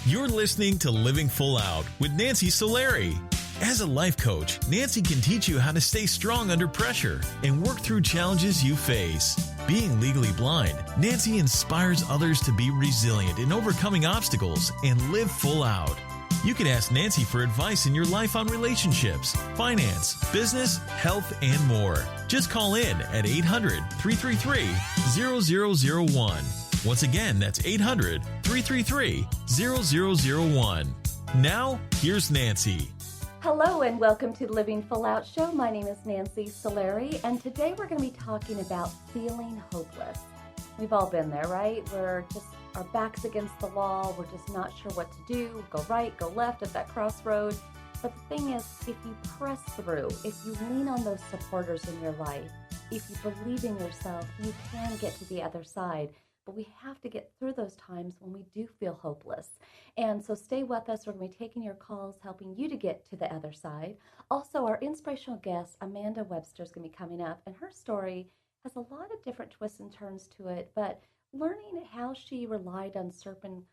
You're listening to Living Full Out with Nancy Solari. As a life coach, Nancy can teach you how to stay strong under pressure and work through challenges you face. Being legally blind, Nancy inspires others to be resilient in overcoming obstacles and live full out. You can ask Nancy for advice in your life on relationships, finance, business, health, and more. Just call in at 800-333-0001. Once again, that's 800-333-0001. Now, here's Nancy. Hello and welcome to the Living Full Out Show. My name is Nancy Solari, and today we're going to be talking about feeling hopeless. We've all been there, right? We're just, our back's against the wall. We're just not sure what to do. Go right, go left at that crossroad. But the thing is, if you press through, if you lean on those supporters in your life, if you believe in yourself, you can get to the other side. But we have to get through those times when we do feel hopeless. And so stay with us. We're going to be taking your calls, helping you to get to the other side. Also, our inspirational guest, Amanda Webster, is going to be coming up. And her story has a lot of different twists and turns to it. But learning how she relied on certain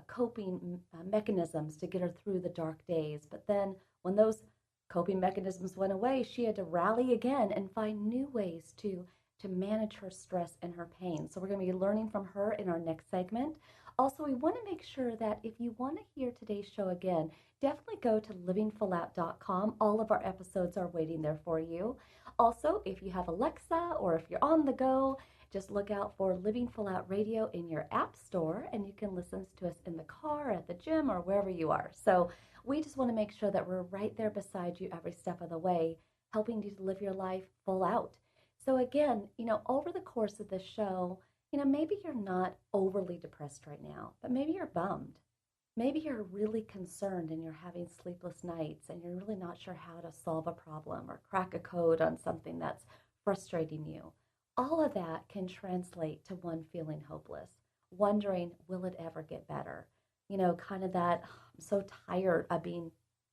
coping mechanisms to get her through the dark days. But then when those coping mechanisms went away, she had to rally again and find new ways to manage her stress and her pain. So we're going to be learning from her in our next segment. Also, we want to make sure that if you want to hear today's show again, definitely go to livingfullout.com. All of our episodes are waiting there for you. Also, if you have Alexa or if you're on the go, just look out for Living Full Out Radio in your app store, and you can listen to us in the car, at the gym, or wherever you are. So we just want to make sure that we're right there beside you every step of the way, helping you to live your life full out. So again, over the course of this show, maybe you're not overly depressed right now, but maybe you're bummed. Maybe you're really concerned and you're having sleepless nights and you're really not sure how to solve a problem or crack a code on something that's frustrating you. All of that can translate to one feeling hopeless, wondering, will it ever get better? Kind of that, I'm so tired of being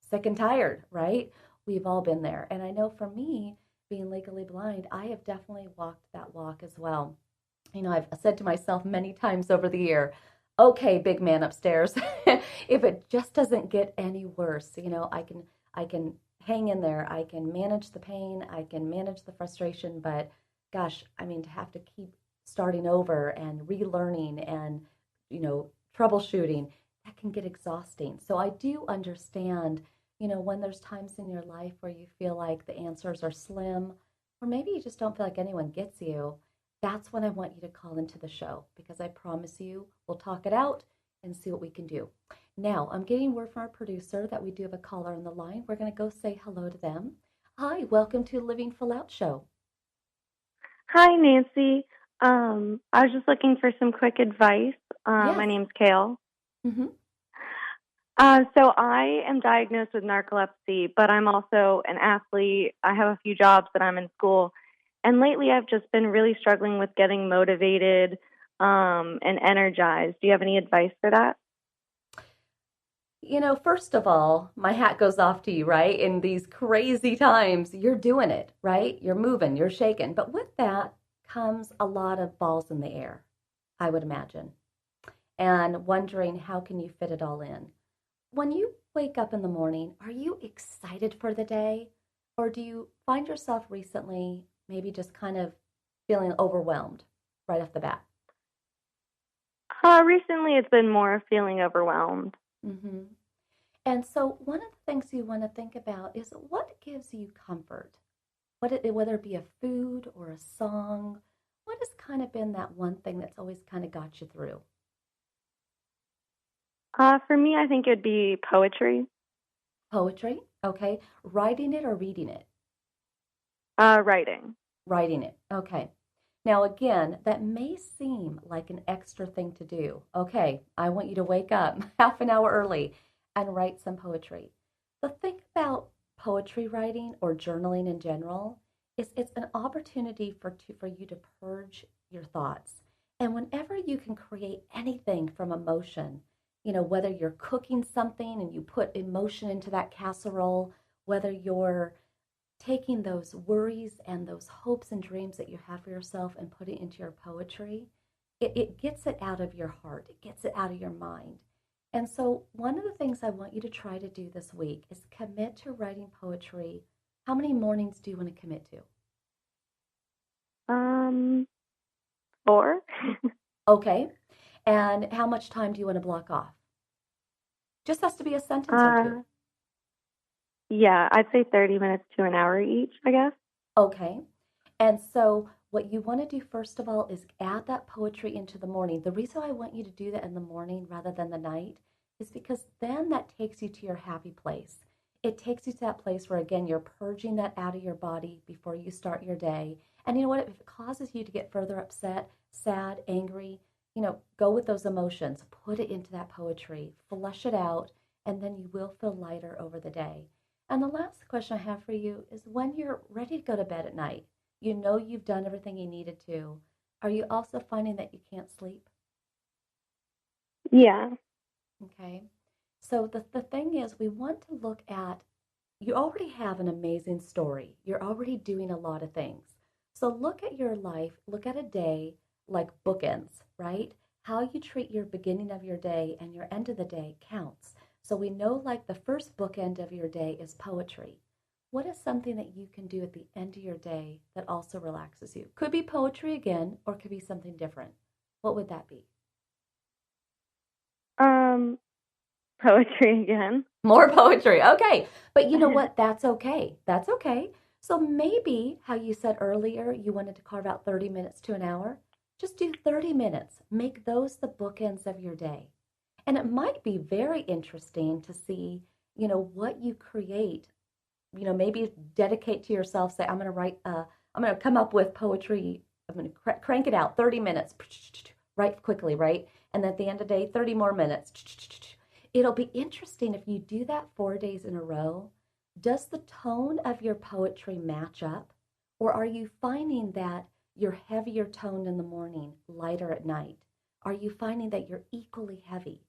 sick and tired, right? We've all been there. And I know for me, being legally blind, I have definitely walked that walk as well. I've said to myself many times over the year, okay, big man upstairs, if it just doesn't get any worse, I can hang in there. I can manage the pain. I can manage the frustration. But gosh, to have to keep starting over and relearning and, troubleshooting, that can get exhausting. So I do understand when there's times in your life where you feel like the answers are slim, or maybe you just don't feel like anyone gets you, that's when I want you to call into the show, because I promise you we'll talk it out and see what we can do. Now, I'm getting word from our producer that we do have a caller on the line. We're going to go say hello to them. Hi, welcome to Living Full Out Show. Hi, Nancy. I was just looking for some quick advice. Yes. My name's Kale. Mm-hmm. So I am diagnosed with narcolepsy, but I'm also an athlete. I have a few jobs that I'm in school. And lately I've just been really struggling with getting motivated and energized. Do you have any advice for that? First of all, my hat goes off to you, right? In these crazy times, you're doing it, right? You're moving, you're shaking. But with that comes a lot of balls in the air, I would imagine, and wondering how can you fit it all in. When you wake up in the morning, are you excited for the day? Or do you find yourself recently maybe just kind of feeling overwhelmed right off the bat? Recently it's been more feeling overwhelmed. Mm-hmm. And so one of the things you want to think about is what gives you comfort? Whether it be a food or a song, what has kind of been that one thing that's always kind of got you through? For me, I think it'd be poetry. Poetry, okay. Writing it or reading it? Writing. Writing it, okay. Now again, that may seem like an extra thing to do. Okay, I want you to wake up half an hour early and write some poetry. The thing about poetry writing or journaling in general is it's an opportunity for you to purge your thoughts. And whenever you can create anything from emotion, whether you're cooking something and you put emotion into that casserole, whether you're taking those worries and those hopes and dreams that you have for yourself and put it into your poetry, it gets it out of your heart. It gets it out of your mind. And so one of the things I want you to try to do this week is commit to writing poetry. How many mornings do you want to commit to? 4. Okay. And how much time do you want to block off? Just has to be a sentence or two. Yeah, I'd say 30 minutes to an hour each, I guess. Okay. And so what you want to do first of all is add that poetry into the morning. The reason I want you to do that in the morning rather than the night is because then that takes you to your happy place. It takes you to that place where, again, you're purging that out of your body before you start your day. And you know what? If it causes you to get further upset, sad, angry, go with those emotions. Put it into that poetry. Flush it out, and then you will feel lighter over the day. And the last question I have for you is when you're ready to go to bed at night, you know you've done everything you needed to. Are you also finding that you can't sleep? Yeah. Okay. So the thing is, we want to look at, you already have an amazing story. You're already doing a lot of things. So look at your life, look at a day like bookends, right? How you treat your beginning of your day and your end of the day counts. So we know like the first bookend of your day is poetry. What is something that you can do at the end of your day that also relaxes you? Could be poetry again, or could be something different. What would that be? Poetry again. More poetry. Okay. But you know what? That's okay. That's okay. So maybe how you said earlier, you wanted to carve out 30 minutes to an hour. Just do 30 minutes. Make those the bookends of your day. And it might be very interesting to see, what you create. Maybe dedicate to yourself, say, I'm going to come up with poetry. I'm going to crank it out 30 minutes, write quickly, right? And at the end of the day, 30 more minutes. It'll be interesting if you do that 4 days in a row. Does the tone of your poetry match up? Or are you finding that you're heavier toned in the morning, lighter at night? Are you finding that you're equally heavy?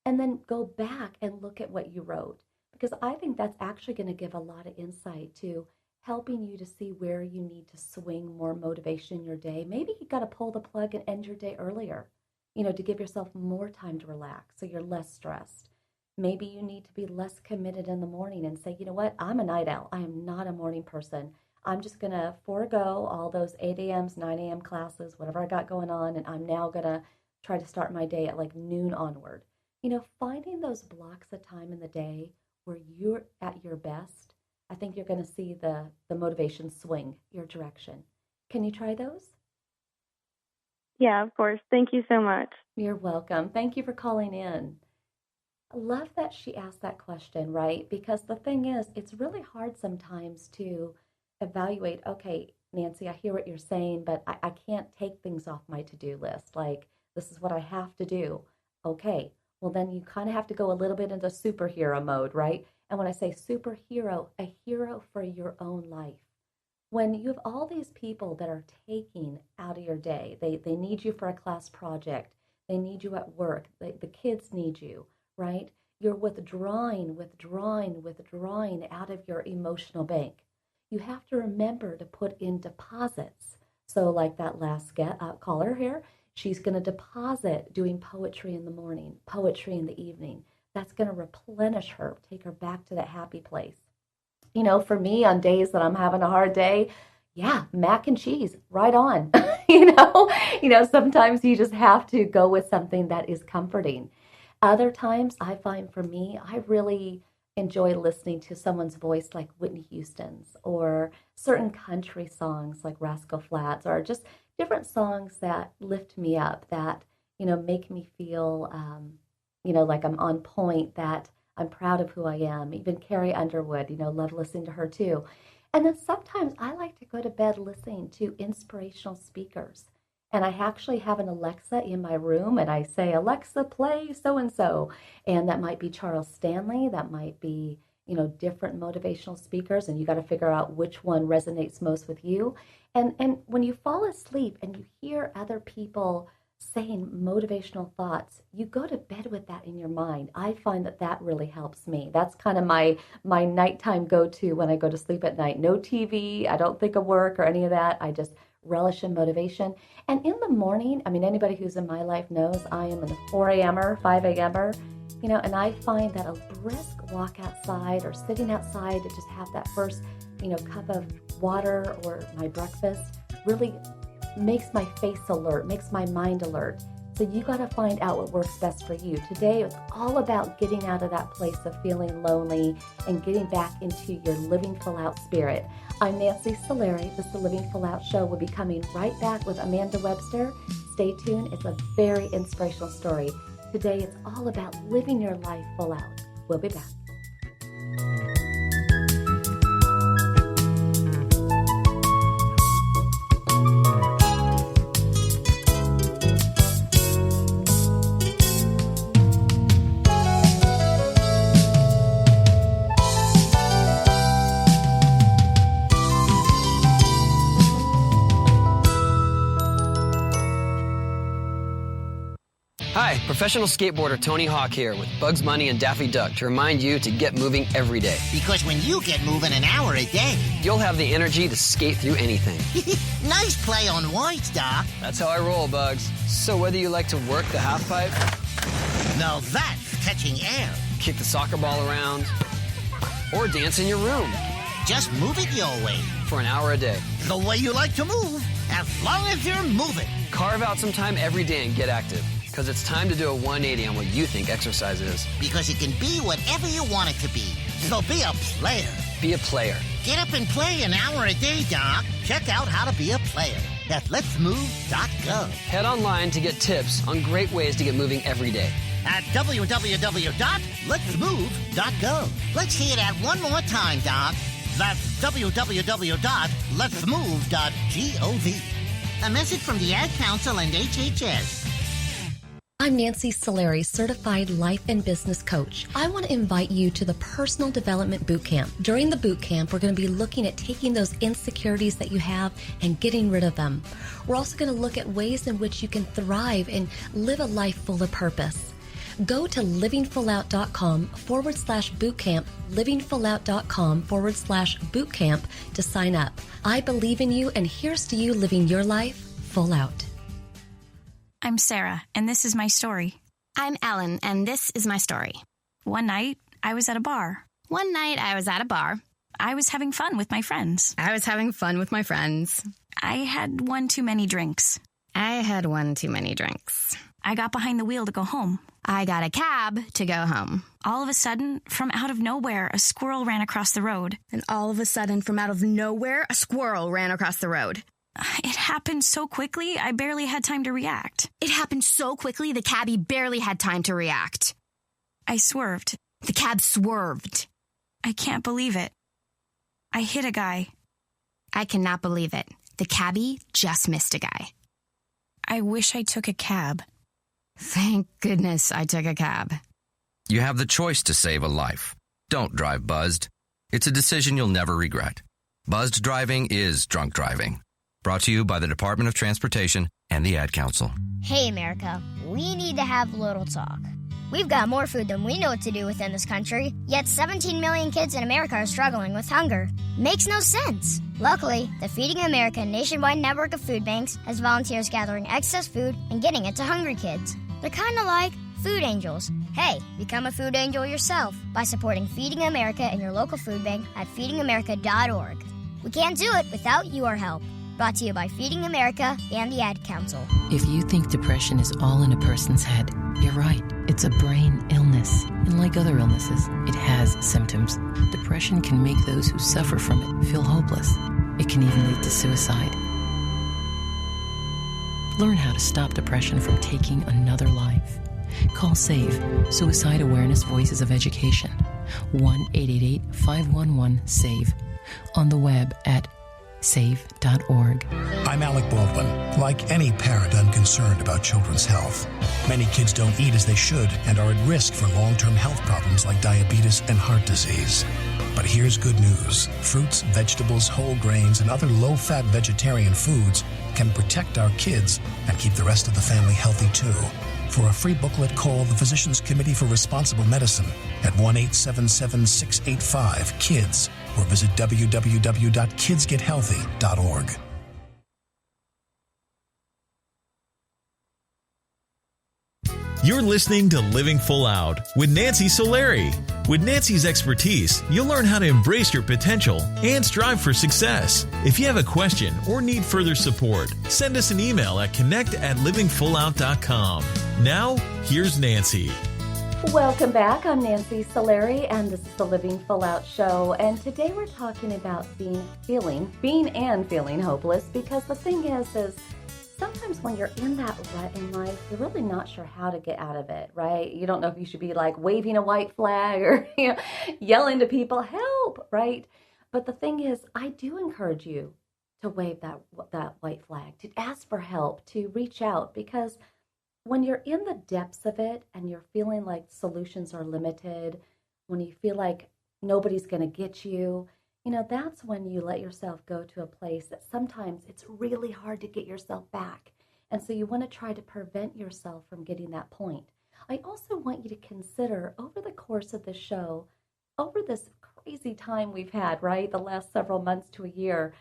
And then go back and look at what you wrote. Because I think that's actually going to give a lot of insight to helping you to see where you need to swing more motivation in your day. Maybe you got to pull the plug and end your day earlier, to give yourself more time to relax so you're less stressed. Maybe you need to be less committed in the morning and say, you know what, I'm a night owl. I am not a morning person. I'm just going to forego all those 8 a.m.s, 9 a.m. classes, whatever I got going on, and I'm now going to try to start my day at like noon onward. Finding those blocks of time in the day where you're at your best, I think you're going to see the motivation swing your direction. Can you try those? Yeah, of course. Thank you so much. You're welcome. Thank you for calling in. I love that she asked that question, right? Because the thing is, it's really hard sometimes to evaluate, okay, Nancy, I hear what you're saying, but I can't take things off my to-do list. Like, this is what I have to do. Okay, well, then you kind of have to go a little bit into superhero mode, right? And when I say superhero, a hero for your own life. When you have all these people that are taking out of your day, they need you for a class project, they need you at work, the kids need you, right? You're withdrawing out of your emotional bank. You have to remember to put in deposits. So like that last caller here, she's going to deposit doing poetry in the morning, poetry in the evening. That's going to replenish her, take her back to that happy place. For me, on days that I'm having a hard day, yeah, mac and cheese, right on. Sometimes you just have to go with something that is comforting. Other times, I find for me, I really enjoy listening to someone's voice like Whitney Houston's, or certain country songs like Rascal Flatts, or just different songs that lift me up, that, make me feel, like I'm on point, that I'm proud of who I am. Even Carrie Underwood, love listening to her too. And then sometimes I like to go to bed listening to inspirational speakers. And I actually have an Alexa in my room, and I say, Alexa, play so-and-so. And that might be Charles Stanley. That might be, different motivational speakers. And you got to figure out which one resonates most with you. And when you fall asleep and you hear other people saying motivational thoughts, you go to bed with that in your mind. I find that really helps me. That's kind of my nighttime go-to when I go to sleep at night. No TV. I don't think of work or any of that. I just relish in motivation. And in the morning, anybody who's in my life knows I am a 4 a.m.er, 5 a.m.er. And I find that a brisk walk outside or sitting outside to just have that first, cup of water or my breakfast really makes my face alert, makes my mind alert. So you got to find out what works best for you. Today, it's all about getting out of that place of feeling lonely and getting back into your living full out spirit. I'm Nancy Solari. This is the Living Full Out Show. We'll be coming right back with Amanda Webster. Stay tuned. It's a very inspirational story. Today, it's all about living your life full out. We'll be back. Hi, professional skateboarder Tony Hawk here with Bugs Bunny and Daffy Duck to remind you to get moving every day. Because when you get moving an hour a day, you'll have the energy to skate through anything. Nice play on words, Doc. That's how I roll, Bugs. So whether you like to work the half pipe, now that's catching air, kick the soccer ball around, or dance in your room, just move it your way. For an hour a day. The way you like to move, as long as you're moving. Carve out some time every day and get active. Because it's time to do a 180 on what you think exercise is. Because it can be whatever you want it to be. So be a player. Be a player. Get up and play an hour a day, Doc. Check out how to be a player at letsmove.gov. Head online to get tips on great ways to get moving every day. At www.letsmove.gov. Let's hear that one more time, Doc. That's www.letsmove.gov. A message from the Ad Council and HHS. I'm Nancy Solari, Certified Life and Business Coach. I want to invite you to the Personal Development Boot Camp. During the boot camp, we're going to be looking at taking those insecurities that you have and getting rid of them. We're also going to look at ways in which you can thrive and live a life full of purpose. Go to livingfullout.com/bootcamp, livingfullout.com/bootcamp to sign up. I believe in you, and here's to you living your life full out. I'm Sarah, and this is my story. I'm Ellen, and this is my story. One night, I was at a bar. I was having fun with my friends. I had one too many drinks. I got behind the wheel to go home. I got a cab to go home. All of a sudden, from out of nowhere, a squirrel ran across the road. It happened so quickly, I barely had time to react. The cabbie barely had time to react. I swerved. The cab swerved. I can't believe it. I hit a guy. I cannot believe it. The cabbie just missed a guy. I wish I took a cab. Thank goodness I took a cab. You have the choice to save a life. Don't drive buzzed. It's a decision you'll never regret. Buzzed driving is drunk driving. Brought to you by the Department of Transportation and the Ad Council. Hey, America, we need to have a little talk. We've got more food than we know what to do with in this country, yet 17 million kids in America are struggling with hunger. Makes no sense. Luckily, the Feeding America nationwide network of food banks has volunteers gathering excess food and getting it to hungry kids. They're kind of like food angels. Hey, become a food angel yourself by supporting Feeding America and your local food bank at feedingamerica.org. We can't do it without your help. Brought to you by Feeding America and the Ad Council. If you think depression is all in a person's head, you're right. It's a brain illness. And like other illnesses, it has symptoms. Depression can make those who suffer from it feel hopeless. It can even lead to suicide. Learn how to stop depression from taking another life. Call SAVE, Suicide Awareness Voices of Education, 1-888-511-SAVE, on the web at save.org. I'm Alec Baldwin. Like any parent, I'm concerned about children's health. Many kids don't eat as they should and are at risk for long-term health problems like diabetes and heart disease. But here's good news. Fruits, vegetables, whole grains, and other low-fat vegetarian foods can protect our kids and keep the rest of the family healthy too. For a free booklet, call the Physicians Committee for Responsible Medicine at 1-877-685-KIDS or visit www.kidsgethealthy.org. You're listening to Living Full Out with Nancy Solari. With Nancy's expertise, you'll learn how to embrace your potential and strive for success. If you have a question or need further support, send us an email at connect@livingfullout.com. Now, here's Nancy. Welcome back. I'm Nancy Solari, and this is the Living Full Out Show. And today we're talking about being and feeling hopeless, because the thing is sometimes when you're in that rut in life, you're really not sure how to get out of it, right? You don't know if you should be like waving a white flag or yelling to people, help, right? But the thing is, I do encourage you to wave that white flag, to ask for help, to reach out, because when you're in the depths of it and you're feeling like solutions are limited, when you feel like nobody's going to get you, that's when you let yourself go to a place that sometimes it's really hard to get yourself back. And so you want to try to prevent yourself from getting that point. I also want you to consider over the course of the show, over this crazy time we've had, right, the last several months to a year,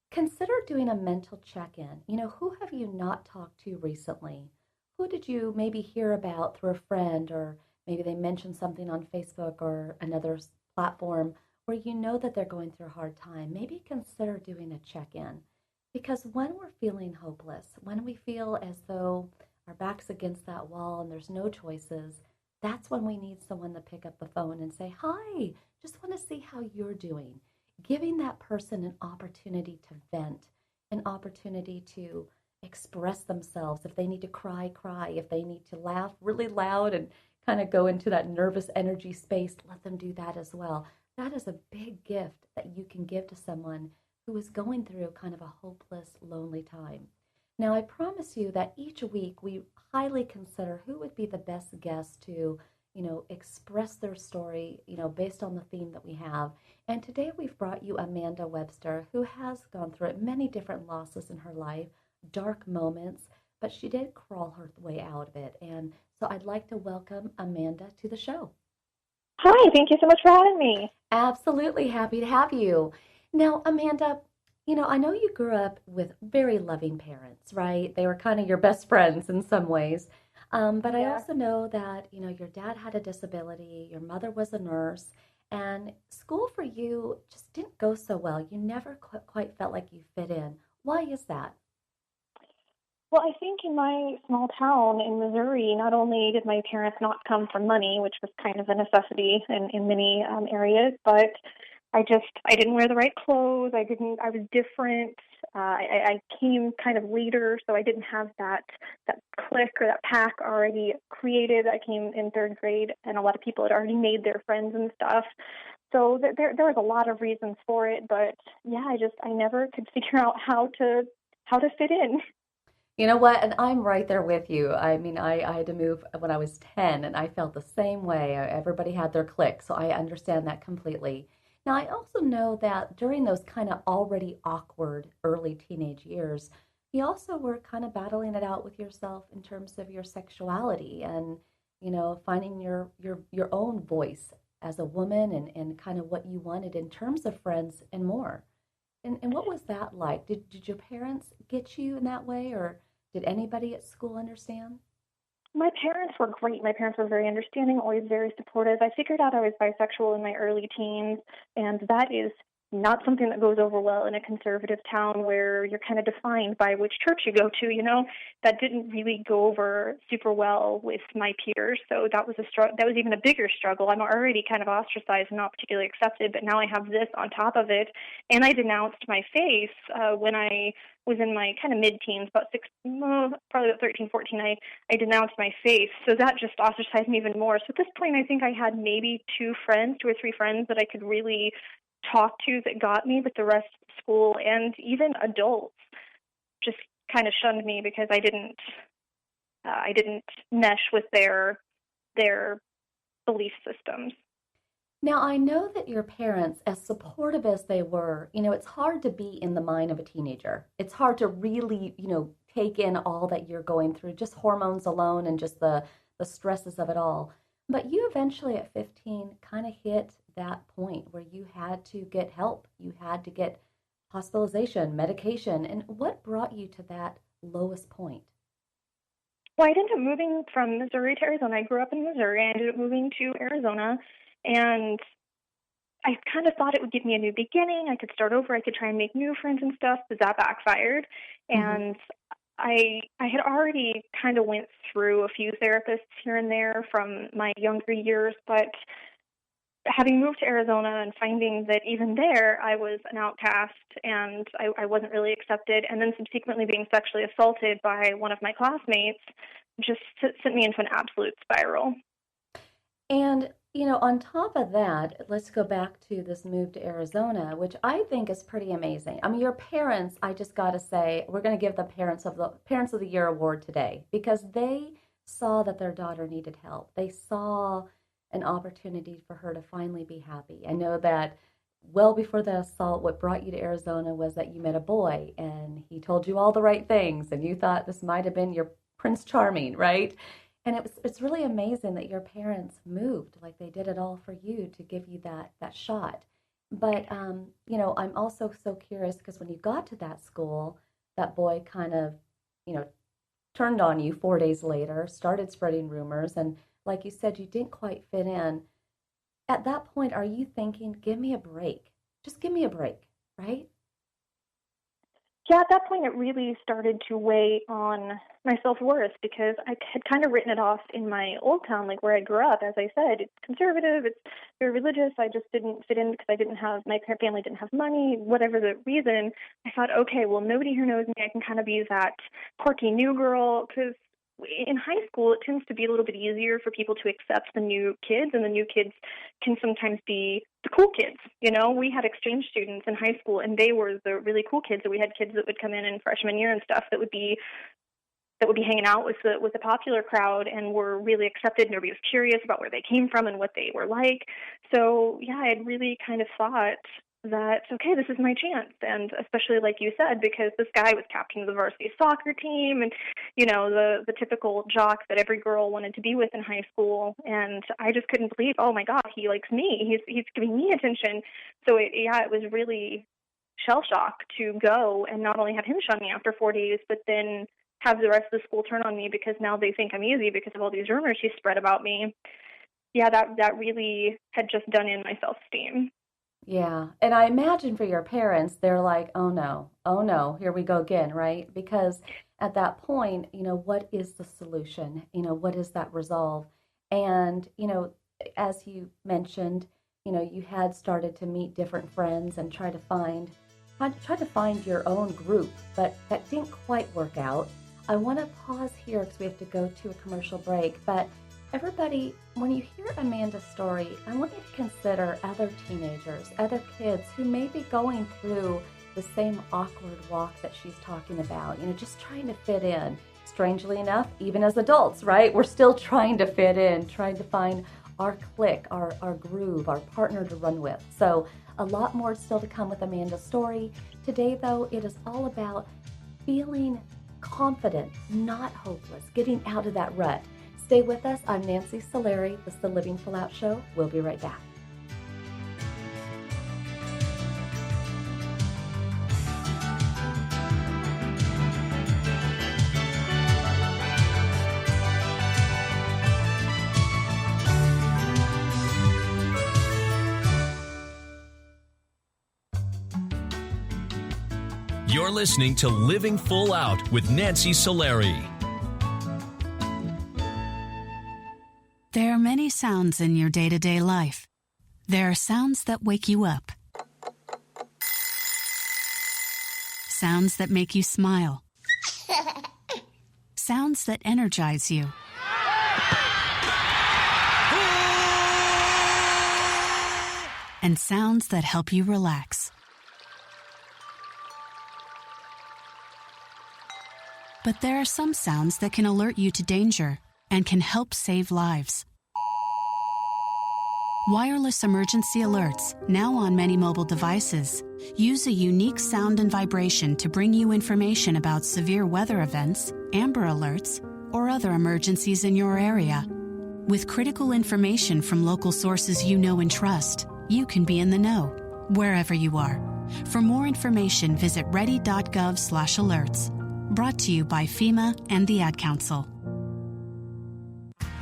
consider doing a mental check-in. Who have you not talked to recently? Who did you maybe hear about through a friend, or maybe they mentioned something on Facebook or another platform where you know that they're going through a hard time? Maybe consider doing a check-in. Because when we're feeling hopeless, when we feel as though our back's against that wall and there's no choices, that's when we need someone to pick up the phone and say, hi, just want to see how you're doing. Giving that person an opportunity to vent, an opportunity to express themselves. If they need to cry, cry. If they need to laugh really loud and kind of go into that nervous energy space, let them do that as well. That is a big gift that you can give to someone who is going through kind of a hopeless, lonely time. Now, I promise you that each week we highly consider who would be the best guest to, express their story, based on the theme that we have. And today we've brought you Amanda Webster, who has gone through many different losses in her life, dark moments, but she did crawl her way out of it. And so I'd like to welcome Amanda to the show. Hi, thank you so much for having me. Absolutely happy to have you. Now, Amanda, I know you grew up with very loving parents, right? They were kind of your best friends in some ways. But I also know that, your dad had a disability, your mother was a nurse, and school for you just didn't go so well. You never quite felt like you fit in. Why is that? Well, I think in my small town in Missouri, not only did my parents not come from money, which was kind of a necessity in many areas, but I didn't wear the right clothes. I was different. I came kind of later, so I didn't have that clique or that pack already created. I came in third grade, and a lot of people had already made their friends and stuff. So there was a lot of reasons for it, but yeah, I never could figure out how to fit in. You know what? And I'm right there with you. I mean, I had to move when I was 10, and I felt the same way. Everybody had their clique, so I understand that completely. Now, I also know that during those kind of already awkward early teenage years, you also were kind of battling it out with yourself in terms of your sexuality and, finding your own voice as a woman and kind of what you wanted in terms of friends and more. And what was that like? Did your parents get you in that way, or did anybody at school understand? My parents were great. My parents were very understanding, always very supportive. I figured out I was bisexual in my early teens, and that is not something that goes over well in a conservative town where you're kind of defined by which church you go to, That didn't really go over super well with my peers, so that was that was even a bigger struggle. I'm already kind of ostracized and not particularly accepted, but now I have this on top of it, and I denounced my faith when I was in my kind of mid-teens, probably about 13, 14, I denounced my faith, so that just ostracized me even more. So at this point, I think I had maybe 2 or 3 friends that I could really talk to that got me, but the rest of school and even adults just kind of shunned me because I didn't mesh with their belief systems. Now, I know that your parents, as supportive as they were, it's hard to be in the mind of a teenager. It's hard to really, take in all that you're going through, just hormones alone and just the stresses of it all. But you eventually at 15 kind of hit that point where you had to get help. You had to get hospitalization, medication. And what brought you to that lowest point? Well, I ended up moving from Missouri to Arizona. I grew up in Missouri. I ended up moving to Arizona, and I kind of thought it would give me a new beginning. I could start over. I could try and make new friends and stuff, but that backfired. And I had already kind of went through a few therapists here and there from my younger years, but having moved to Arizona and finding that even there I was an outcast and I wasn't really accepted, and then subsequently being sexually assaulted by one of my classmates just sent me into an absolute spiral. And, on top of that, let's go back to this move to Arizona, which I think is pretty amazing. I mean, your parents, I just got to say, we're going to give the Parents of the Year award today because they saw that their daughter needed help. They saw an opportunity for her to finally be happy. I know that well before the assault, what brought you to Arizona was that you met a boy and he told you all the right things and you thought this might have been your Prince Charming, right? And it's really amazing that your parents moved, like they did it all for you to give you that shot. But, I'm also so curious because when you got to that school, that boy kind of, turned on you 4 days later, started spreading rumors, and like you said, you didn't quite fit in. At that point, are you thinking, give me a break? Just give me a break, right? Yeah, at that point, it really started to weigh on my self-worth because I had kind of written it off in my old town, like where I grew up. As I said, it's conservative, it's very religious. I just didn't fit in because my family didn't have money, whatever the reason. I thought, okay, well, nobody here knows me. I can kind of be that quirky new girl because in high school, it tends to be a little bit easier for people to accept the new kids, and the new kids can sometimes be the cool kids. We had exchange students in high school, and they were the really cool kids. So we had kids that would come in freshman year and stuff that would be hanging out with the popular crowd and were really accepted. Nobody was curious about where they came from and what they were like. So yeah, I had really kind of thought that, okay, this is my chance. And especially like you said, because this guy was captain of the varsity soccer team and, the typical jock that every girl wanted to be with in high school. And I just couldn't believe, oh my God, he likes me. He's giving me attention. So it was really shell shock to go and not only have him shun me after 4 days, but then have the rest of the school turn on me because now they think I'm easy because of all these rumors she spread about me. Yeah, that really had just done in my self-esteem. Yeah. And I imagine for your parents, they're like, oh no, here we go again, right? Because at that point, what is the solution? What is that resolve? And, as you mentioned, you had started to meet different friends and try to find your own group, but that didn't quite work out. I want to pause here because we have to go to a commercial break, but everybody, when you hear Amanda's story, I want you to consider other teenagers, other kids who may be going through the same awkward walk that she's talking about, just trying to fit in. Strangely enough, even as adults, right? We're still trying to fit in, trying to find our clique, our groove, our partner to run with. So a lot more still to come with Amanda's story. Today, though, it is all about feeling confident, not hopeless, getting out of that rut. Stay with us. I'm Nancy Solari. This is the Living Full Out Show. We'll be right back. You're listening to Living Full Out with Nancy Solari. There are many sounds in your day-to-day life. There are sounds that wake you up. Sounds that make you smile. Sounds that energize you. And sounds that help you relax. But there are some sounds that can alert you to danger and can help save lives. Wireless emergency alerts, now on many mobile devices, use a unique sound and vibration to bring you information about severe weather events, Amber Alerts, or other emergencies in your area. With critical information from local sources you know and trust, you can be in the know, wherever you are. For more information, visit ready.gov/alerts. Brought to you by FEMA and the Ad Council.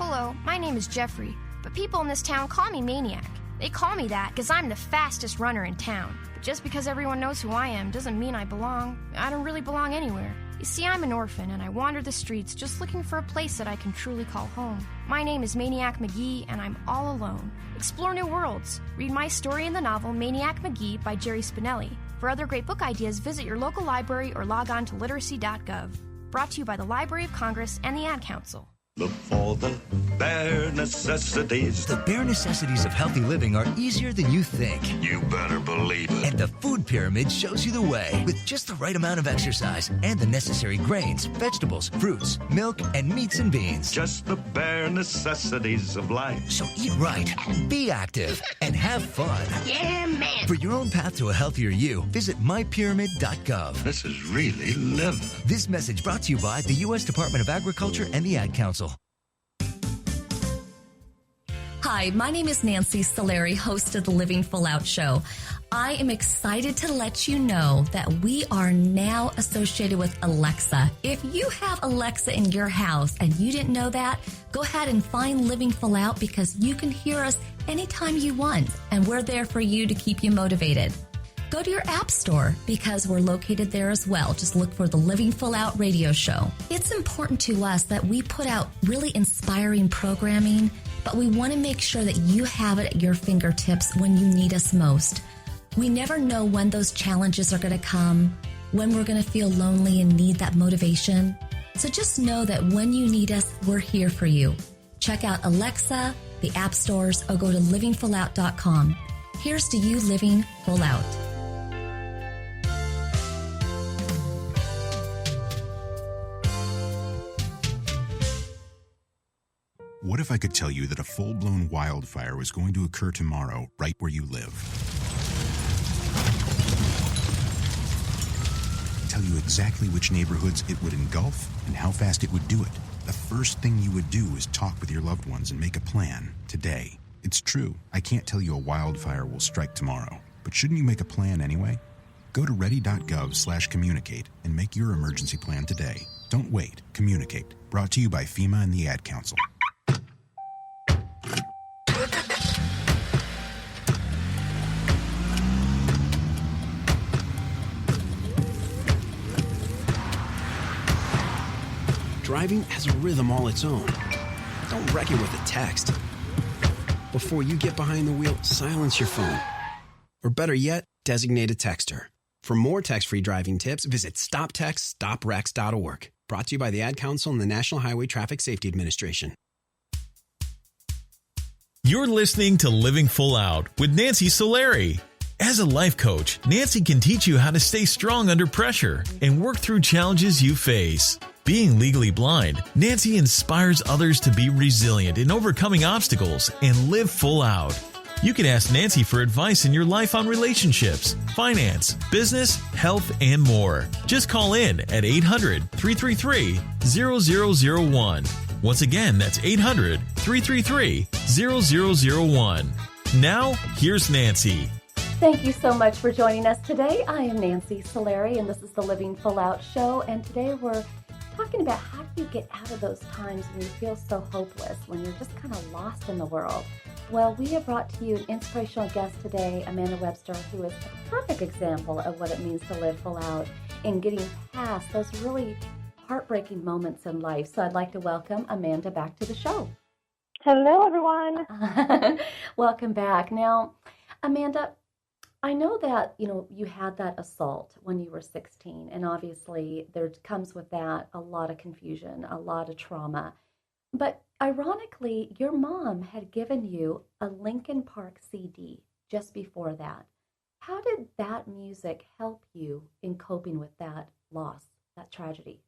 Hello, my name is Jeffrey, but people in this town call me Maniac. They call me that because I'm the fastest runner in town. But just because everyone knows who I am doesn't mean I belong. I don't really belong anywhere. You see, I'm an orphan, and I wander the streets just looking for a place that I can truly call home. My name is Maniac McGee, and I'm all alone. Explore new worlds. Read my story in the novel Maniac McGee by Jerry Spinelli. For other great book ideas, visit your local library or log on to literacy.gov. Brought to you by the Library of Congress and the Ad Council. Look for the bare necessities. The bare necessities of healthy living are easier than you think. You better believe it. And the Food Pyramid shows you the way. With just the right amount of exercise and the necessary grains, vegetables, fruits, milk, and meats and beans. Just the bare necessities of life. So eat right, be active, and have fun. Yeah, man. For your own path to a healthier you, visit mypyramid.gov. This is really living. This message brought to you by the U.S. Department of Agriculture and the Ad Council. Hi, my name is Nancy Solari, host of the Living Full Out Show. I am excited to let you know that we are now associated with Alexa. If you have Alexa in your house and you didn't know that, go ahead and find Living Full Out because you can hear us anytime you want, and we're there for you to keep you motivated. Go to your app store because we're located there as well. Just look for the Living Full Out radio show. It's important to us that we put out really inspiring programming, but we want to make sure that you have it at your fingertips when you need us most. We never know when those challenges are going to come, when we're going to feel lonely and need that motivation. So just know that when you need us, we're here for you. Check out Alexa, the app stores, or go to livingfullout.com. Here's to you living full out. What if I could tell you that a full-blown wildfire was going to occur tomorrow right where you live? Tell you exactly which neighborhoods it would engulf and how fast it would do it. The first thing you would do is talk with your loved ones and make a plan today. It's true, I can't tell you a wildfire will strike tomorrow, but shouldn't you make a plan anyway? Go to ready.gov/communicate and make your emergency plan today. Don't wait, communicate. Brought to you by FEMA and the Ad Council. Driving has a rhythm all its own. Don't wreck it with a text. Before you get behind the wheel, silence your phone. Or better yet, designate a texter. For more text-free driving tips, visit stoptextstoprex.org. Brought to you by the Ad Council and the National Highway Traffic Safety Administration. You're listening to Living Full Out with Nancy Solari. As a life coach, Nancy can teach you how to stay strong under pressure and work through challenges you face. Being legally blind, Nancy inspires others to be resilient in overcoming obstacles and live full out. You can ask Nancy for advice in your life on relationships, finance, business, health, and more. Just call in at 800-333-0001. Once again, that's 800-333-0001. Now, here's Nancy. Thank you so much for joining us today. I am Nancy Solari, and this is the Living Full Out Show. And today we're talking about how do you get out of those times when you feel so hopeless, when you're just kind of lost in the world. Well, we have brought to you an inspirational guest today, Amanda Webster, who is a perfect example of what it means to live full out in getting past those really heartbreaking moments in life. So I'd like to welcome Amanda back to the show. Hello, everyone. Welcome back. Now, Amanda, I know that, you had that assault when you were 16, and obviously there comes with that a lot of confusion, a lot of trauma. But ironically, your mom had given you a Linkin Park CD just before that. How did that music help you in coping with that loss, that tragedy?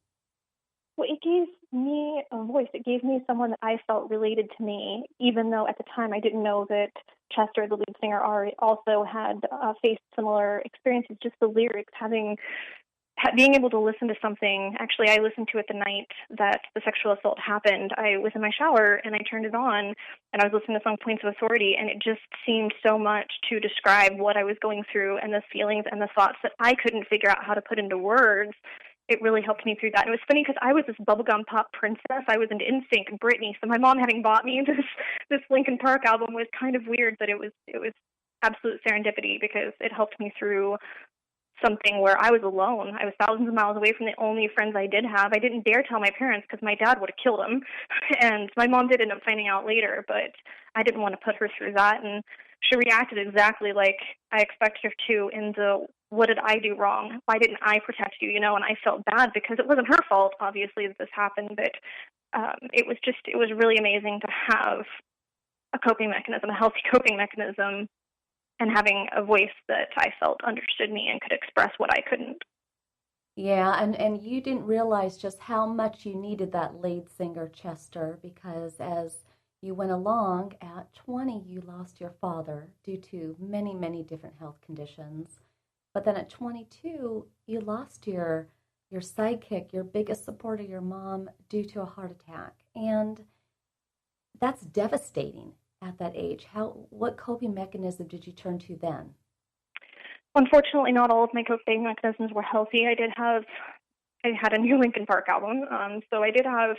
Well, it gave me a voice. It gave me someone that I felt related to me, even though at the time I didn't know that Chester, the lead singer, also had faced similar experiences. Just the lyrics, being able to listen to something. Actually, I listened to it the night that the sexual assault happened. I was in my shower and I turned it on and I was listening to Song Points of Authority, and it just seemed so much to describe what I was going through and the feelings and the thoughts that I couldn't figure out how to put into words. it really helped me through that. And it was funny because I was this bubblegum pop princess. I was into NSYNC and Britney. So my mom having bought me this Linkin Park album was kind of weird, but it was absolute serendipity because it helped me through something where I was alone. I was thousands of miles away from the only friends I did have. I didn't dare tell my parents because my dad would have killed him. And my mom did end up finding out later, but I didn't want to put her through that. And she reacted exactly like I expected her to in the, what did I do wrong? Why didn't I protect you? And I felt bad because it wasn't her fault, obviously, that this happened. But it was really amazing to have a coping mechanism, a healthy coping mechanism, and having a voice that I felt understood me and could express what I couldn't. Yeah, and you didn't realize just how much you needed that lead singer, Chester, because as you went along, at 20, you lost your father due to many, many different health conditions. But then at 22, you lost your sidekick, your biggest supporter, your mom, due to a heart attack. And that's devastating at that age. What coping mechanism did you turn to then? Unfortunately, not all of my coping mechanisms were healthy. I had a new Linkin Park album, so I did have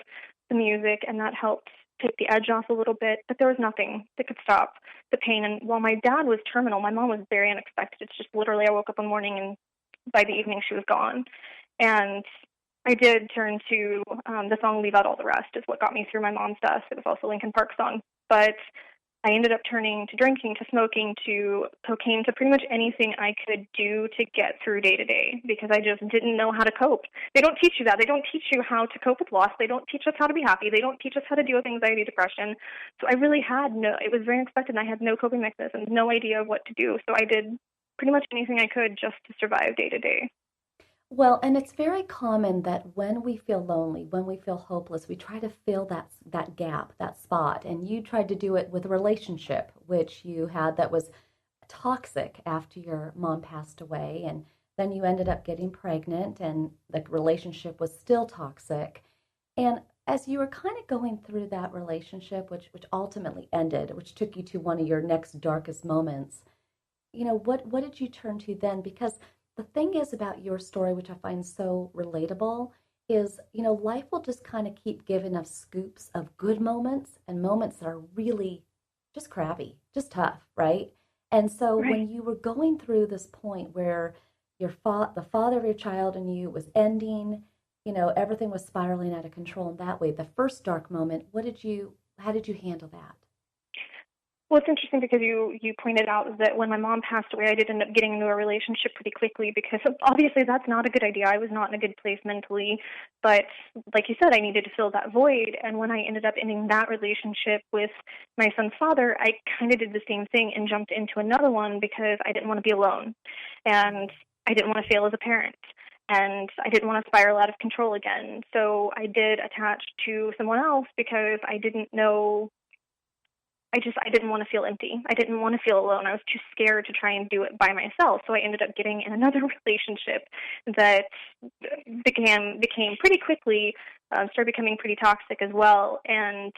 the music, and that helped take the edge off a little bit, but there was nothing that could stop the pain. And while my dad was terminal, my mom was very unexpected. It's just literally I woke up one morning, and by the evening she was gone. And I did turn to the song Leave Out All the Rest is what got me through my mom's death. It was also a Linkin Park song. But I ended up turning to drinking, to smoking, to cocaine, to pretty much anything I could do to get through day to day because I just didn't know how to cope. They don't teach you that. They don't teach you how to cope with loss. They don't teach us how to be happy. They don't teach us how to deal with anxiety, depression. So I really it was very unexpected, and I had no coping mechanisms, no idea of what to do. So I did pretty much anything I could just to survive day to day. Well, and it's very common that when we feel lonely, when we feel hopeless, we try to fill that gap, that spot. And you tried to do it with a relationship, which you had that was toxic after your mom passed away. And then you ended up getting pregnant, and the relationship was still toxic. And as you were kind of going through that relationship, which ultimately ended, which took you to one of your next darkest moments, what did you turn to then? Because the thing is about your story, which I find so relatable, is, life will just kind of keep giving us scoops of good moments and moments that are really just crappy, just tough, right? And so when you were going through this point where the father of your child and you was ending, everything was spiraling out of control in that way, the first dark moment, how did you handle that? Well, it's interesting because you pointed out that when my mom passed away, I did end up getting into a relationship pretty quickly because obviously that's not a good idea. I was not in a good place mentally, but like you said, I needed to fill that void. And when I ended up ending that relationship with my son's father, I kind of did the same thing and jumped into another one because I didn't want to be alone. And I didn't want to fail as a parent. And I didn't want to spiral out of control again. So I did attach to someone else because I didn't know. I didn't want to feel empty. I didn't want to feel alone. I was too scared to try and do it by myself. So I ended up getting in another relationship that became pretty quickly, started becoming pretty toxic as well. And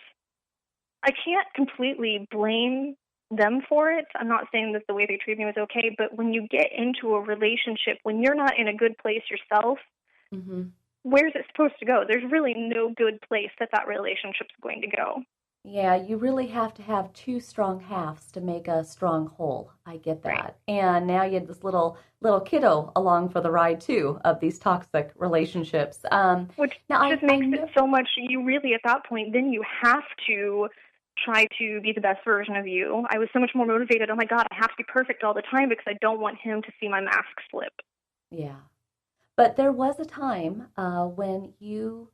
I can't completely blame them for it. I'm not saying that the way they treated me was okay, but when you get into a relationship, when you're not in a good place yourself, where's it supposed to go? There's really no good place that relationship's going to go. Yeah, you really have to have two strong halves to make a strong whole. I get that. Right. And now you have this little kiddo along for the ride, too, of these toxic relationships. Which just makes it so much, you really, at that point, then you have to try to be the best version of you. I was so much more motivated. Oh, my God, I have to be perfect all the time because I don't want him to see my mask slip. Yeah. But there was a time when you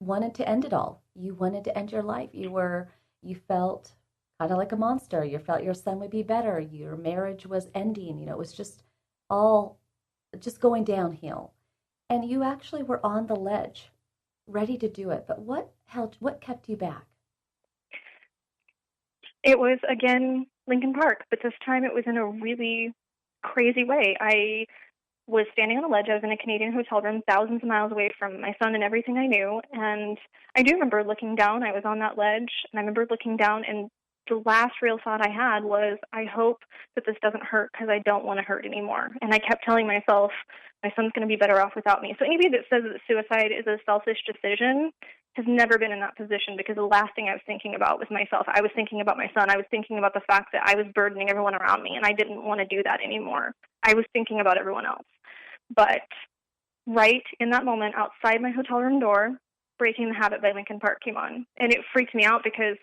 wanted to end it all. You wanted to end your life. You felt kind of like a monster. You felt your son would be better. Your marriage was ending. It was just all just going downhill. And you actually were on the ledge, ready to do it. But what kept you back? It was, again, Linkin Park, but this time it was in a really crazy way. I was standing on a ledge. I was in a Canadian hotel room thousands of miles away from my son and everything I knew. And I do remember looking down. I was on that ledge, and I remember looking down, and the last real thought I had was, I hope that this doesn't hurt because I don't want to hurt anymore. And I kept telling myself, My son's going to be better off without me. So anybody that says that suicide is a selfish decision has never been in that position, because the last thing I was thinking about was myself. I was thinking about my son. I was thinking about the fact that I was burdening everyone around me, and I didn't want to do that anymore. I was thinking about everyone else. But right in that moment, outside my hotel room door, Breaking the Habit by Linkin Park came on. And it freaked me out because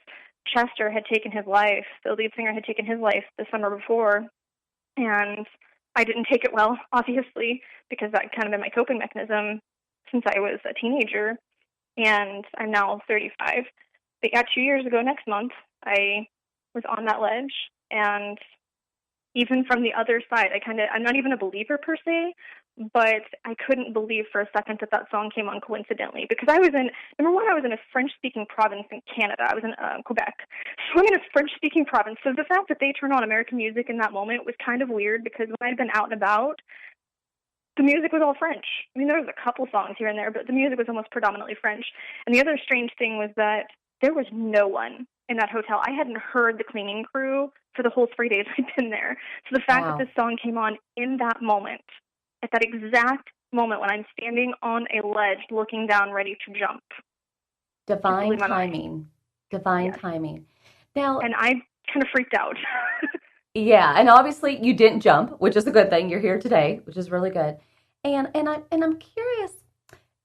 Chester had taken his life. The lead singer had taken his life the summer before. And I didn't take it well, obviously, because that had kind of been my coping mechanism since I was a teenager. And I'm now 35. But yeah, 2 years ago next month, I was on that ledge. And even from the other side, I'm not even a believer per se, but I couldn't believe for a second that that song came on coincidentally, because I was in a French-speaking province in Canada. I was in Quebec. So I'm in a French-speaking province. So the fact that they turned on American music in that moment was kind of weird, because when I'd been out and about, the music was all French. I mean, there was a couple songs here and there, but the music was almost predominantly French. And the other strange thing was that there was no one in that hotel. I hadn't heard the cleaning crew for the whole 3 days I'd been there. So the fact that this song came on in that moment, at that exact moment when I'm standing on a ledge looking down ready to jump. Divine timing. Divine timing. Now, and I kind of freaked out. Yeah, and obviously you didn't jump, which is a good thing. You're here today, which is really good. And I'm curious,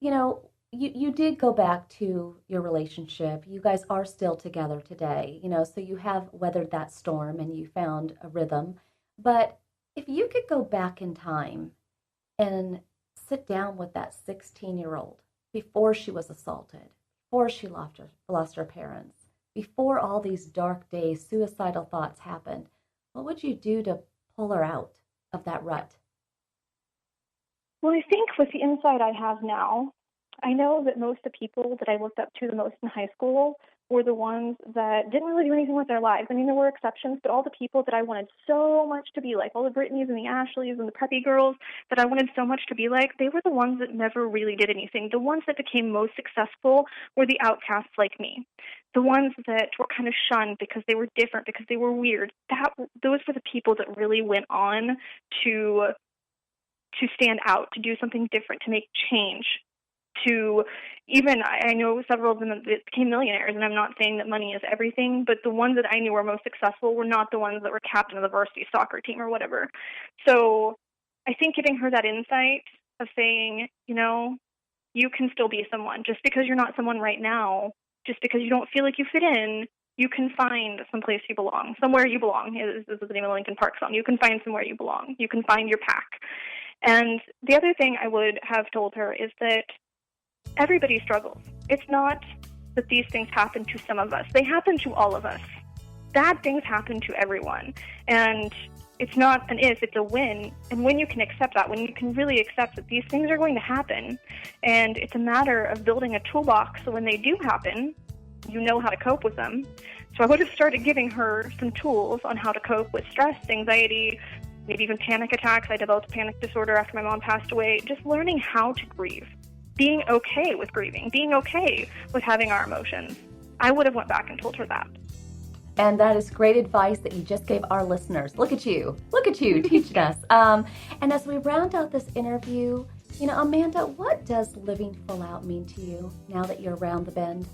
you did go back to your relationship. You guys are still together today, so you have weathered that storm and you found a rhythm. But if you could go back in time and sit down with that 16-year-old before she was assaulted, before she lost her parents, before all these dark days, suicidal thoughts happened, what would you do to pull her out of that rut? Well, I think with the insight I have now, I know that most of the people that I looked up to the most in high school were the ones that didn't really do anything with their lives. I mean, there were exceptions, but all the people that I wanted so much to be like, all the Britneys and the Ashleys and the preppy girls that I wanted so much to be like, they were the ones that never really did anything. The ones that became most successful were the outcasts like me. The ones that were kind of shunned because they were different, because they were weird. Those were the people that really went on to stand out, to do something different, to make change. To even, I know several of them that became millionaires, and I'm not saying that money is everything, but the ones that I knew were most successful were not the ones that were captain of the varsity soccer team or whatever. So I think giving her that insight of saying, you can still be someone. Just because you're not someone right now, just because you don't feel like you fit in, you can find someplace you belong. Somewhere you belong is the name of the Linkin Park song. You can find somewhere you belong. You can find your pack. And the other thing I would have told her is that everybody struggles. It's not that these things happen to some of us. They happen to all of us. Bad things happen to everyone. And it's not an if, it's a when. And when you can accept that, when you can really accept that these things are going to happen, and it's a matter of building a toolbox so when they do happen, you know how to cope with them. So I would have started giving her some tools on how to cope with stress, anxiety, maybe even panic attacks. I developed a panic disorder after my mom passed away. Just learning how to grieve. Being okay with grieving, being okay with having our emotions. I would have went back and told her that. And that is great advice that you just gave our listeners. Look at you teaching us. And as we round out this interview, Amanda, what does living full out mean to you now that you're around the bend?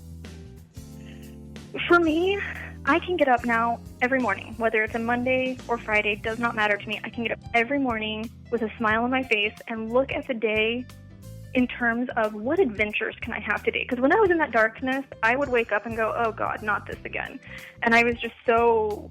For me, I can get up now every morning, whether it's a Monday or Friday, does not matter to me. I can get up every morning with a smile on my face and look at the day in terms of what adventures can I have today? Because when I was in that darkness, I would wake up and go, oh God, not this again. And I was just so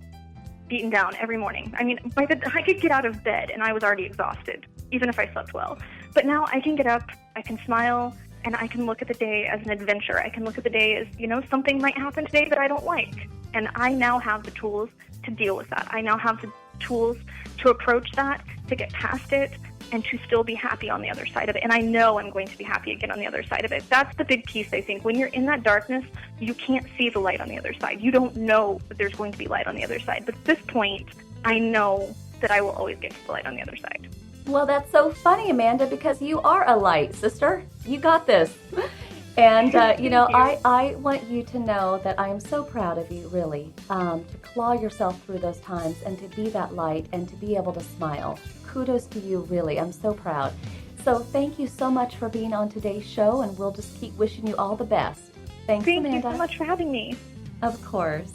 beaten down every morning. I mean, I could get out of bed and I was already exhausted, even if I slept well. But now I can get up, I can smile, and I can look at the day as an adventure. I can look at the day as, something might happen today that I don't like. And I now have the tools to deal with that. I now have the tools to approach that, to get past it, and to still be happy on the other side of it. And I know I'm going to be happy again on the other side of it. That's the big piece, I think. When you're in that darkness, you can't see the light on the other side. You don't know that there's going to be light on the other side. But at this point, I know that I will always get to the light on the other side. Well, that's so funny, Amanda, because you are a light, sister. You got this. And, I want you to know that I am so proud of you, really, to claw yourself through those times and to be that light and to be able to smile. Kudos to you, really. I'm so proud. So thank you so much for being on today's show, and we'll just keep wishing you all the best. Thanks, Thank Amanda. you so much for having me. Of course.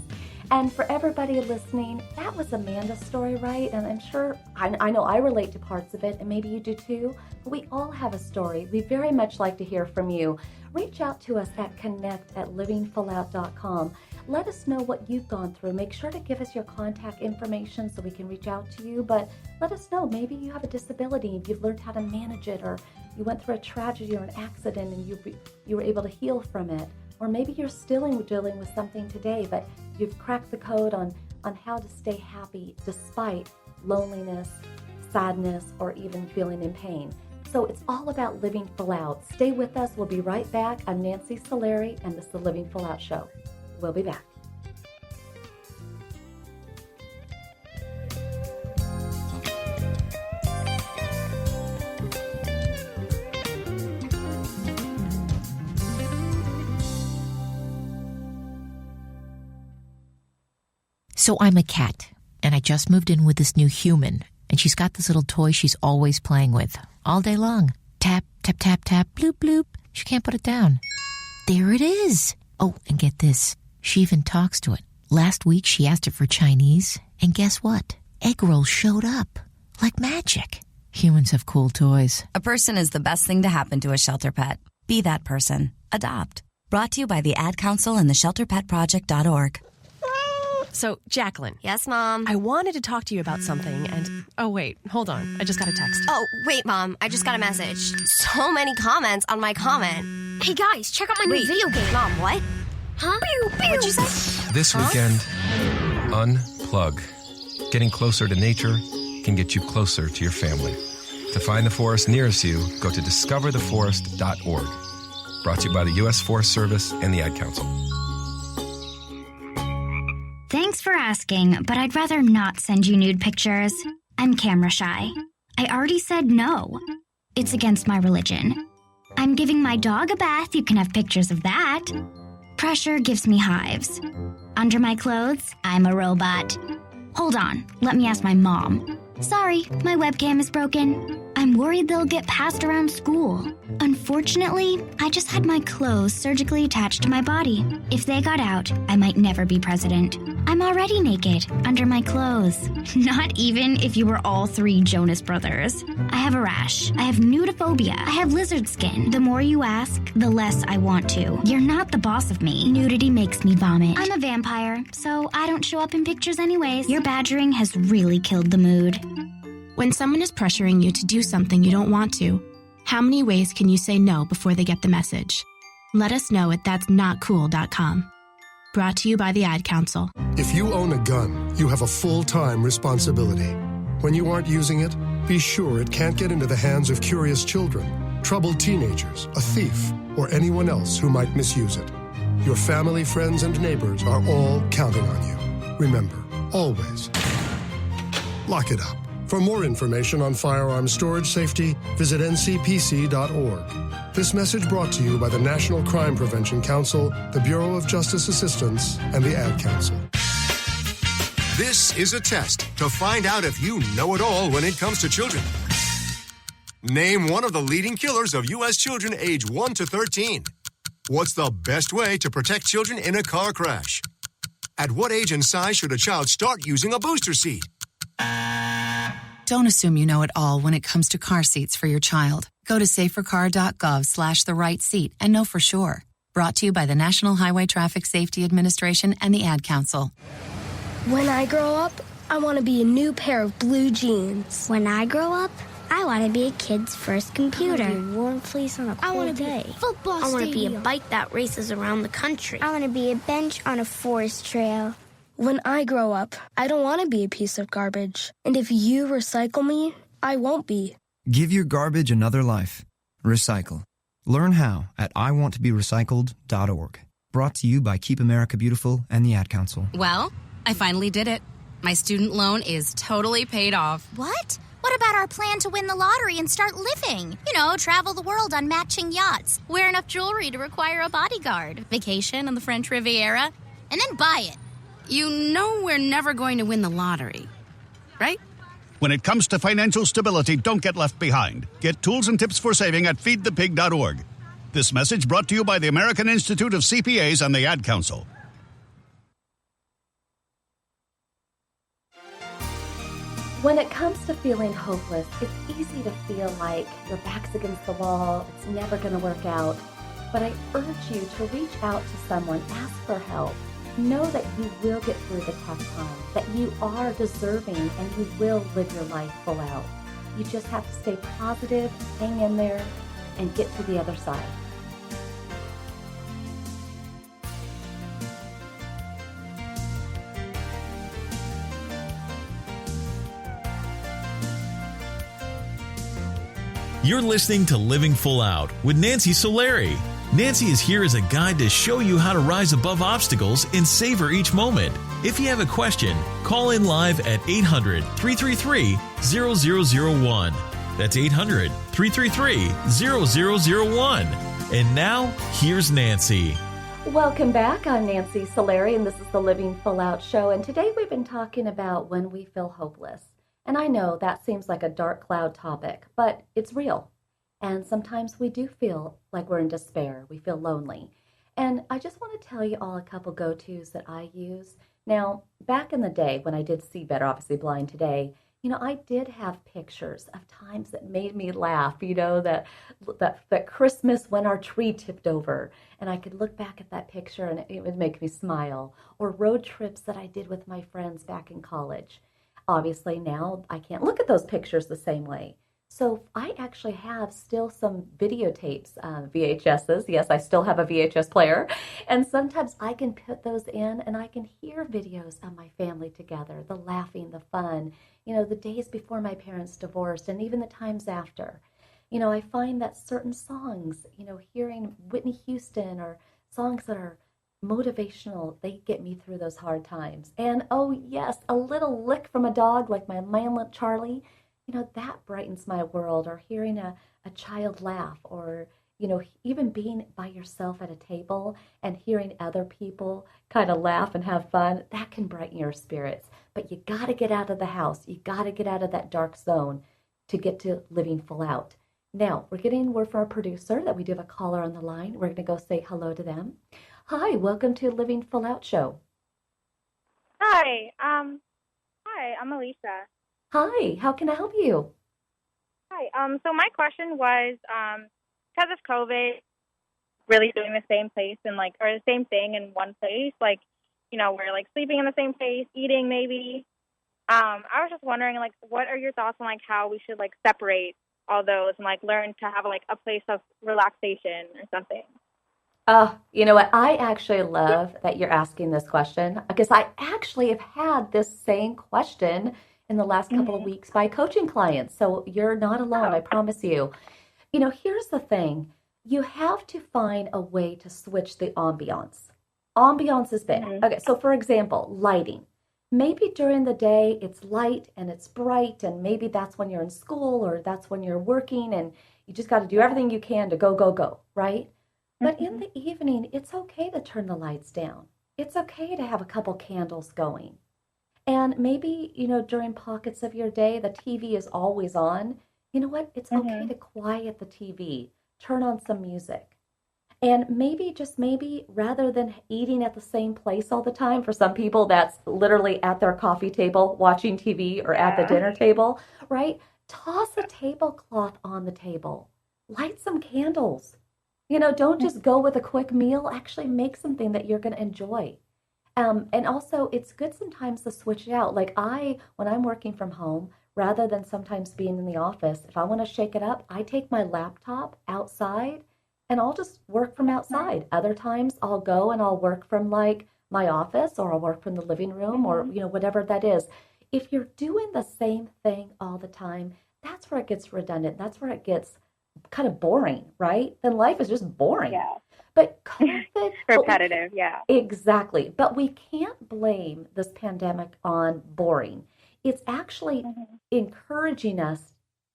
And for everybody listening, that was Amanda's story, right? And I'm sure, I know I relate to parts of it, and maybe you do too, but we all have a story. We very much like to hear from you. Reach out to us at connect@livingfullout.com. Let us know what you've gone through. Make sure to give us your contact information so we can reach out to you, but let us know. Maybe you have a disability and you've learned how to manage it, or you went through a tragedy or an accident and you were able to heal from it. Or maybe you're still dealing with something today, but you've cracked the code on how to stay happy despite loneliness, sadness, or even feeling in pain. So it's all about living full out. Stay with us. We'll be right back. I'm Nancy Solari, and this is the Living Full Out Show. We'll be back. So I'm a cat, and I just moved in with this new human, and she's got this little toy she's always playing with, all day long. Tap, tap, tap, tap, bloop, bloop. She can't put it down. There it is. Oh, and get this. She even talks to it. Last week, she asked it for Chinese, and guess what? Egg rolls showed up. Like magic. Humans have cool toys. A person is the best thing to happen to a shelter pet. Be that person. Adopt. Brought to you by the Ad Council and the ShelterPetProject.org. So, Jacqueline. Yes, Mom? I wanted to talk to you about something, and... Oh, wait. Hold on. I just got a text. Oh, wait, Mom. I just got a message. So many comments on my comment. Hey, guys, check out my new video game. Mom, what? Huh? What'd you say? This weekend, unplug. Getting closer to nature can get you closer to your family. To find the forest nearest you, go to discovertheforest.org. Brought to you by the U.S. Forest Service and the Ad Council. Thanks for asking, but I'd rather not send you nude pictures. I'm camera shy. I already said no. It's against my religion. I'm giving my dog a bath. You can have pictures of that. Pressure gives me hives. Under my clothes, I'm a robot. Hold on, let me ask my mom. Sorry, my webcam is broken. I'm worried they'll get passed around school. Unfortunately, I just had my clothes surgically attached to my body. If they got out, I might never be president. I'm already naked, under my clothes. Not even if you were all three Jonas Brothers. I have a rash. I have nudophobia. I have lizard skin. The more you ask, the less I want to. You're not the boss of me. Nudity makes me vomit. I'm a vampire, so I don't show up in pictures anyways. Your badgering has really killed the mood. When someone is pressuring you to do something you don't want to, how many ways can you say no before they get the message? Let us know at that'snotcool.com. Brought to you by the Ad Council. If you own a gun, you have a full-time responsibility. When you aren't using it, be sure it can't get into the hands of curious children, troubled teenagers, a thief, or anyone else who might misuse it. Your family, friends, and neighbors are all counting on you. Remember, always, lock it up. For more information on firearms storage safety, visit ncpc.org. This message brought to you by the National Crime Prevention Council, the Bureau of Justice Assistance, and the Ad Council. This is a test to find out if you know it all when it comes to children. Name one of the leading killers of U.S. children age 1 to 13. What's the best way to protect children in a car crash? At what age and size should a child start using a booster seat? Don't assume you know it all when it comes to car seats for your child. Go to safercar.gov/the-right-seat and know for sure. Brought to you by the National Highway Traffic Safety Administration and the Ad Council. When I grow up, I want to be a new pair of blue jeans. When I grow up, I want to be a kid's first computer. I want to be a warm fleece on a cold day. Football I want to be a bike that races around the country. I want to be a bench on a forest trail. When I grow up, I don't want to be a piece of garbage. And if you recycle me, I won't be. Give your garbage another life. Recycle. Learn how at iwanttoberecycled.org. Brought to you by Keep America Beautiful and the Ad Council. Well, I finally did it. My student loan is totally paid off. What? What about our plan to win the lottery and start living? You know, travel the world on matching yachts, wear enough jewelry to require a bodyguard, vacation on the French Riviera, and then buy it. You know we're never going to win the lottery, right? When it comes to financial stability, don't get left behind. Get tools and tips for saving at feedthepig.org. This message brought to you by the American Institute of CPAs and the Ad Council. When it comes to feeling hopeless, it's easy to feel like your back's against the wall, it's never going to work out. But I urge you to reach out to someone, ask for help. Know that you will get through the tough time, that you are deserving and you will live your life full out. You just have to stay positive, hang in there, and get to the other side. You're listening to Living Full Out with Nancy Solari. Nancy is here as a guide to show you how to rise above obstacles and savor each moment. If you have a question, call in live at 800-333-0001. That's 800-333-0001. And now, here's Nancy. Welcome back. I'm Nancy Solari, and this is the Living Full Out Show. And today we've been talking about when we feel hopeless. And I know that seems like a dark cloud topic, but it's real. And sometimes we do feel like we're in despair. We feel lonely. And I just want to tell you all a couple go-tos that I use. Now, back in the day when I did see better, obviously blind today, I did have pictures of times that made me laugh, that Christmas when our tree tipped over. And I could look back at that picture and it would make me smile. Or road trips that I did with my friends back in college. Obviously now I can't look at those pictures the same way. So I actually have still some videotapes, VHSs. Yes, I still have a VHS player. And sometimes I can put those in and I can hear videos of my family together, the laughing, the fun, the days before my parents divorced and even the times after. I find that certain songs, hearing Whitney Houston or songs that are motivational, they get me through those hard times. And oh yes, a little lick from a dog like my manlet Charlie, that brightens my world. Or hearing a child laugh, or even being by yourself at a table and hearing other people kind of laugh and have fun, that can brighten your spirits. But you got to get out of the house. You got to get out of that dark zone to get to living full out. Now, we're getting word from our producer that we do have a caller on the line. We're going to go say hello to them. Hi, welcome to Living Full Out Show. Hi, I'm Alicia. Hi, how can I help you? Hi, so my question was, because of COVID, really doing the same place and or the same thing in one place, we're sleeping in the same place, eating maybe. I was just wondering, what are your thoughts on how we should separate all those and learn to have a place of relaxation or something? You know what? I actually love that you're asking this question, because I actually have had this same question in the last couple of weeks by coaching clients. So you're not alone, I promise you. Here's the thing. You have to find a way to switch the ambiance. Ambiance is big. Okay, so for example, lighting. Maybe during the day it's light and it's bright, and maybe that's when you're in school or that's when you're working and you just got to do everything you can to go, right? But in the evening, it's okay to turn the lights down. It's okay to have a couple candles going. And maybe, during pockets of your day, the TV is always on. You know what? It's okay to quiet the TV, turn on some music. And maybe, just maybe, rather than eating at the same place all the time, for some people that's literally at their coffee table watching TV or at the dinner table, right? Toss a tablecloth on the table. Light some candles. Don't just go with a quick meal. Actually make something that you're going to enjoy. And also, it's good sometimes to switch it out. When I'm working from home, rather than sometimes being in the office, if I want to shake it up, I take my laptop outside and I'll just work from outside. Other times I'll go and I'll work from my office, or I'll work from the living room, or, whatever that is. If you're doing the same thing all the time, that's where it gets redundant. That's where it gets kind of boring, right? Then life is just boring. Yeah. But COVID, repetitive, yeah. Exactly. But we can't blame this pandemic on boring. It's actually encouraging us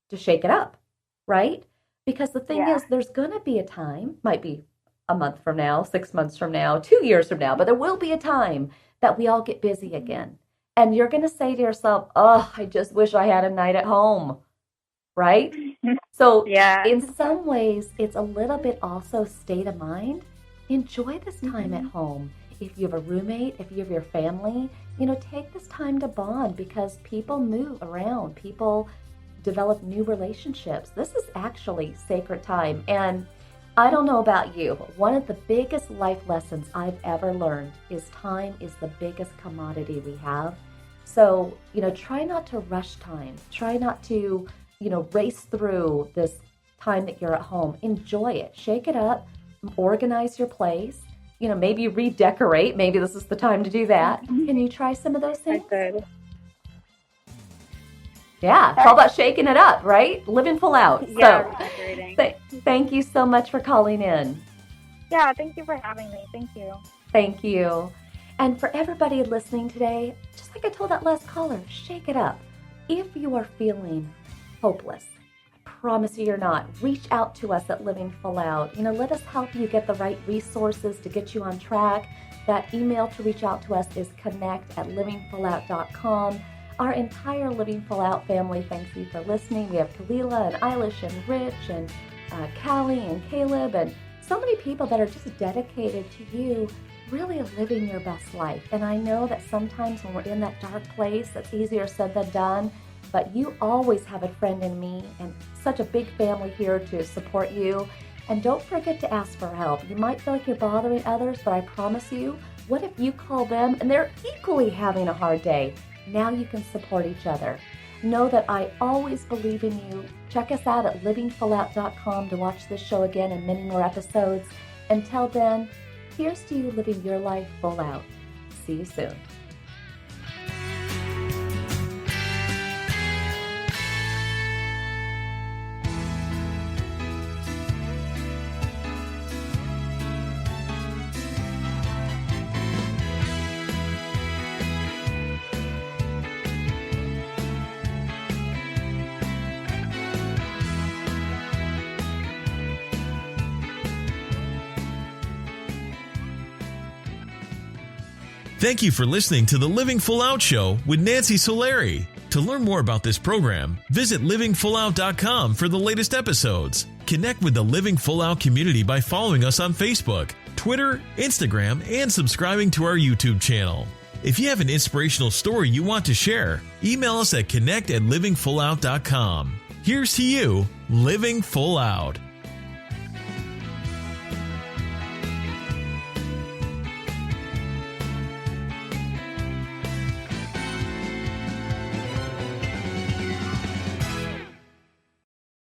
to shake it up, right? Because the thing is, there's going to be a time, might be a month from now, 6 months from now, 2 years from now, but there will be a time that we all get busy again. And you're going to say to yourself, oh, I just wish I had a night at home, right? So in some ways, it's a little bit also state of mind. Enjoy this time at home. If you have a roommate, if you have your family, take this time to bond, because people move around. People develop new relationships. This is actually sacred time. And I don't know about you, but one of the biggest life lessons I've ever learned is time is the biggest commodity we have. So, try not to rush time. Try not to, race through this time that you're at home. Enjoy it. Shake it up. Organize your place. Maybe redecorate. Maybe this is the time to do that. Can you try some of those things? I could. Yeah, it's all about shaking it up, right? Living full out. Yeah, so, thank you so much for calling in. Yeah, thank you for having me. Thank you. Thank you. And for everybody listening today, just like I told that last caller, shake it up. If you are feeling hopeless, I promise you you're not. Reach out to us at Living Full Out. Let us help you get the right resources to get you on track. That email to reach out to us is connect@livingfullout.com. Our entire Living Full Out family thanks you for listening. We have Kalila and Eilish and Rich and Callie and Caleb and so many people that are just dedicated to you really living your best life. And I know that sometimes when we're in that dark place, that's easier said than done, but you always have a friend in me and such a big family here to support you. And don't forget to ask for help. You might feel like you're bothering others, but I promise you, what if you call them and they're equally having a hard day? Now you can support each other. Know that I always believe in you. Check us out at livingfullout.com to watch this show again and many more episodes. Until then, here's to you living your life full out. See you soon. Thank you for listening to the Living Full Out Show with Nancy Solari. To learn more about this program, visit livingfullout.com for the latest episodes. Connect with the Living Full Out community by following us on Facebook, Twitter, Instagram, and subscribing to our YouTube channel. If you have an inspirational story you want to share, email us at connect@livingfullout.com. Here's to you, living full out.